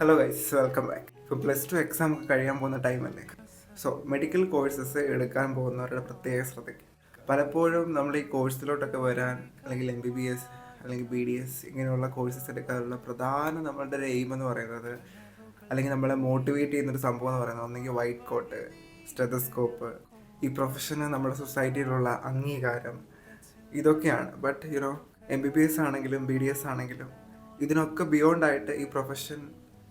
Hello guys, welcome back. ഇപ്പോൾ +2 exam ഒക്കെ കഴിയാൻ പോകുന്ന ടൈമല്ലേ. സോ മെഡിക്കൽ കോഴ്സസ് എടുക്കാൻ പോകുന്നവരുടെ പ്രത്യേക ശ്രദ്ധയ്ക്ക് പലപ്പോഴും നമ്മൾ ഈ കോഴ്സിലോട്ടൊക്കെ വരാൻ അല്ലെങ്കിൽ MBBS അല്ലെങ്കിൽ BDS ഇങ്ങനെയുള്ള കോഴ്സസ് എടുക്കാനുള്ള പ്രധാന നമ്മളുടെ ഒരു എയിം എന്ന് പറയുന്നത്, അല്ലെങ്കിൽ നമ്മളെ മോട്ടിവേറ്റ് ചെയ്യുന്നൊരു സംഭവം എന്ന് പറയുന്നത്, ഒന്നെങ്കിൽ വൈറ്റ് കോട്ട്, സ്റ്റെതസ്കോപ്പ്, ഈ പ്രൊഫഷന് നമ്മുടെ സൊസൈറ്റിയിലുള്ള അംഗീകാരം, ഇതൊക്കെയാണ്. ബട്ട് MBBS ആണെങ്കിലും BDS ആണെങ്കിലും ഇതിനൊക്കെ ബിയോണ്ടായിട്ട് ഈ പ്രൊഫഷൻ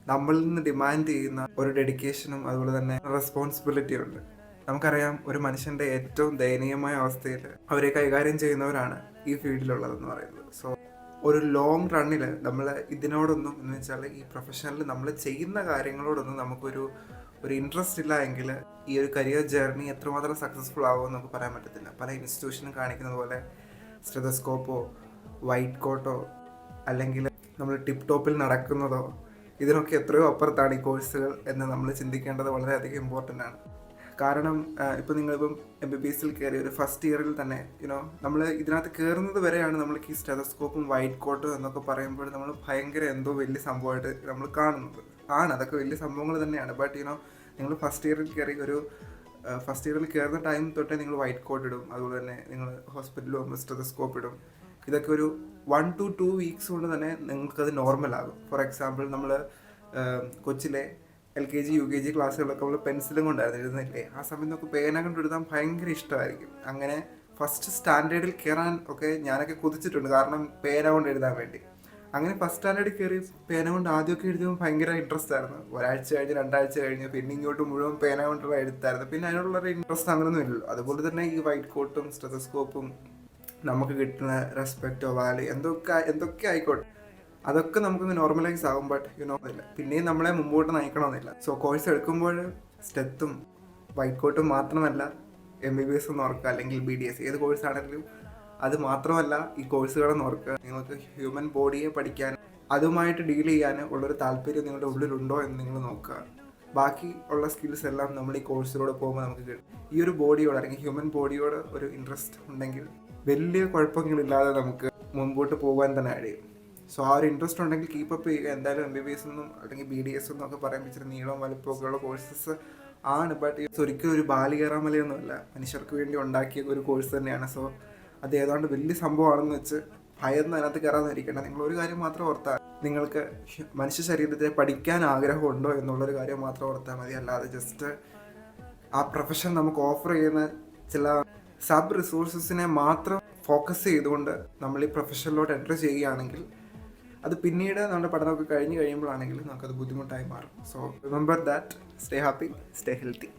നമ്മളിൽ നിന്ന് ഡിമാൻഡ് ചെയ്യുന്ന ഒരു ഡെഡിക്കേഷനും അതുപോലെ തന്നെ റെസ്പോൺസിബിലിറ്റി ഉണ്ട്. നമുക്കറിയാം, ഒരു മനുഷ്യൻ്റെ ഏറ്റവും ദയനീയമായ അവസ്ഥയിൽ അവരെ കൈകാര്യം ചെയ്യുന്നവരാണ് ഈ ഫീൽഡിലുള്ളതെന്ന് പറയുന്നത്. സോ ഒരു ലോങ് റണ്ണിൽ നമ്മൾ ഇതിനോടൊന്നും എന്ന് വെച്ചാൽ ഈ പ്രൊഫഷനിൽ നമ്മൾ ചെയ്യുന്ന കാര്യങ്ങളോടൊന്നും നമുക്കൊരു ഇൻട്രസ്റ്റ് ഇല്ല എങ്കിൽ ഈ ഒരു കരിയർ ജേർണി എത്രമാത്രം സക്സസ്ഫുൾ ആകുമെന്ന് നമുക്ക് പറയാൻ പറ്റത്തില്ല. പല ഇൻസ്റ്റിറ്റ്യൂഷനും കാണിക്കുന്നത് പോലെ സ്റ്റെതസ്കോപ്പോ വൈറ്റ് കോട്ടോ അല്ലെങ്കിൽ നമ്മൾ ടിപ്പ് ടോപ്പിൽ നടക്കുന്നതോ ഇതിനൊക്കെ എത്രയോ അപ്പുറത്താണ് ഈ കോഴ്സുകൾ എന്ന് നമ്മൾ ചിന്തിക്കേണ്ടത് വളരെയധികം ഇമ്പോർട്ടൻ്റ് ആണ്. കാരണം ഇപ്പോൾ നിങ്ങളിപ്പം MBBSൽ കയറി ഒരു ഫസ്റ്റ് ഇയറിൽ തന്നെ നമ്മൾ ഇതിനകത്ത് കയറുന്നത് വരെയാണ് നമ്മൾക്ക് ഈ സ്റ്റെതസ്കോപ്പും വൈറ്റ് കോട്ടും എന്നൊക്കെ പറയുമ്പോൾ നമ്മൾ ഭയങ്കര എന്തോ വലിയ സംഭവമായിട്ട് നമ്മൾ കാണുന്നത് അതൊക്കെ വലിയ സംഭവങ്ങൾ തന്നെയാണ്. ബട്ട് നിങ്ങൾ ഫസ്റ്റ് ഇയറിൽ കയറുന്ന ടൈം തൊട്ടേ നിങ്ങൾ വൈറ്റ് കോട്ട് ഇടും, അതുപോലെ തന്നെ നിങ്ങൾ ഹോസ്പിറ്റലിൽ പോകുമ്പോൾ സ്റ്റെതസ്കോപ്പ് ഇടും. ഇതൊക്കെ ഒരു 1 to 2 വീക്സ് കൊണ്ട് തന്നെ നിങ്ങൾക്കത് നോർമലാകും. ഫോർ എക്സാമ്പിൾ, നമ്മൾ കൊച്ചിലെ LKG UKG ക്ലാസ്സുകളൊക്കെ നമ്മൾ പെൻസിലും കൊണ്ടായിരുന്നു എഴുതുന്നില്ലേ. ആ സമയത്ത് നമുക്ക് പേന കൊണ്ട് എഴുതാൻ ഭയങ്കര ഇഷ്ടമായിരിക്കും. അങ്ങനെ ഫസ്റ്റ് സ്റ്റാൻഡേർഡിൽ കയറാൻ ഒക്കെ ഞാനൊക്കെ കൊതിച്ചിട്ടുണ്ട്, കാരണം പേന കൊണ്ട് എഴുതാൻ വേണ്ടി. അങ്ങനെ ഫസ്റ്റ് സ്റ്റാൻഡേർഡിൽ കയറി പേന കൊണ്ട് ആദ്യമൊക്കെ എഴുതുമ്പോൾ ഭയങ്കര ഇൻട്രസ്റ്റ് ആയിരുന്നു. ഒരാഴ്ച കഴിഞ്ഞ് 2 ആഴ്ച കഴിഞ്ഞ് പിന്നെ ഇങ്ങോട്ട് മുഴുവൻ പേന കൊണ്ടുള്ള എഴുത്തായിരുന്നു. പിന്നെ അതിനുള്ളൊരു ഇൻട്രസ്റ്റ് അങ്ങനെയൊന്നും ഇല്ലല്ലോ. അതുപോലെ തന്നെ ഈ വൈറ്റ് കോട്ടും സ്റ്റെതസ്കോപ്പും നമുക്ക് കിട്ടുന്ന റെസ്പെക്റ്റോ വാല്യൂ എന്തൊക്കെ ആയിക്കോട്ടെ, അതൊക്കെ നമുക്കൊന്ന് നോർമലൈസ് ആകും. ബട്ട് ഇല്ല, പിന്നെയും നമ്മളെ മുമ്പോട്ട് നയിക്കണമെന്നില്ല. സോ കോഴ്സ് എടുക്കുമ്പോൾ സ്റ്റെത്തും വൈറ്റ് കോട്ടും മാത്രമല്ല MBBS ഒന്ന് ഓർക്കുക, അല്ലെങ്കിൽ BDS ഏത് കോഴ്സാണെങ്കിലും അത് മാത്രമല്ല ഈ കോഴ്സുകളെന്ന് ഓർക്കുക. നിങ്ങൾക്ക് ഹ്യൂമൻ ബോഡിയെ പഠിക്കാൻ, അതുമായിട്ട് ഡീൽ ചെയ്യാൻ ഉള്ളൊരു താല്പര്യം നിങ്ങളുടെ ഉള്ളിലുണ്ടോ എന്ന് നിങ്ങൾ നോക്കുക. ബാക്കി ഉള്ള സ്കിൽസ് എല്ലാം നമ്മൾ ഈ കോഴ്സിലൂടെ പോകുമ്പോൾ നമുക്ക് കിട്ടും. ഈ ഒരു ബോഡിയോട് അല്ലെങ്കിൽ ഹ്യൂമൻ ബോഡിയോട് ഒരു ഇൻട്രസ്റ്റ് ഉണ്ടെങ്കിൽ വലിയ കുഴപ്പങ്ങളില്ലാതെ നമുക്ക് മുമ്പോട്ട് പോകാൻ തന്നെ കഴിയും. സോ ആ ഒരു ഇൻട്രസ്റ്റ് ഉണ്ടെങ്കിൽ കീപ്പപ്പ് ചെയ്യുക. എന്തായാലും MBBS ഒന്നും അല്ലെങ്കിൽ BDS ഒന്നും ഒക്കെ പറയുമ്പോൾ ഇച്ചിരി നീളവും വലുപ്പമൊക്കെയുള്ള കോഴ്സസ് ആണ്. ബട്ട് ഒരിക്കലും ഒരു ബാലികേറാമലയൊന്നുമല്ല, മനുഷ്യർക്ക് വേണ്ടി ഉണ്ടാക്കിയ ഒരു കോഴ്സ് തന്നെയാണ്. സോ അത് ഏതാണ്ട് വലിയ സംഭവമാണെന്ന് വെച്ച് ഭയന്ന് അതിനകത്ത് കയറാതിരിക്കേണ്ട. നിങ്ങൾ ഒരു കാര്യം മാത്രം ഓർത്താൽ, നിങ്ങൾക്ക് മനുഷ്യ ശരീരത്തെ പഠിക്കാൻ ആഗ്രഹമുണ്ടോ എന്നുള്ളൊരു കാര്യം മാത്രം ഓർത്താൽ മതി. അല്ലാതെ ജസ്റ്റ് ആ പ്രൊഫഷൻ നമുക്ക് ഓഫർ ചെയ്യുന്ന ചില സബ് റിസോഴ്സസിനെ മാത്രം ഫോക്കസ് ചെയ്തുകൊണ്ട് നമ്മൾ ഈ പ്രൊഫഷനിലോട്ട് എൻ്റർ ചെയ്യുകയാണെങ്കിൽ അത് പിന്നീട് നമ്മുടെ പഠനമൊക്കെ കഴിഞ്ഞ് കഴിയുമ്പോഴാണെങ്കിൽ നമുക്കത് ബുദ്ധിമുട്ടായി മാറും. So remember that, stay happy, stay healthy.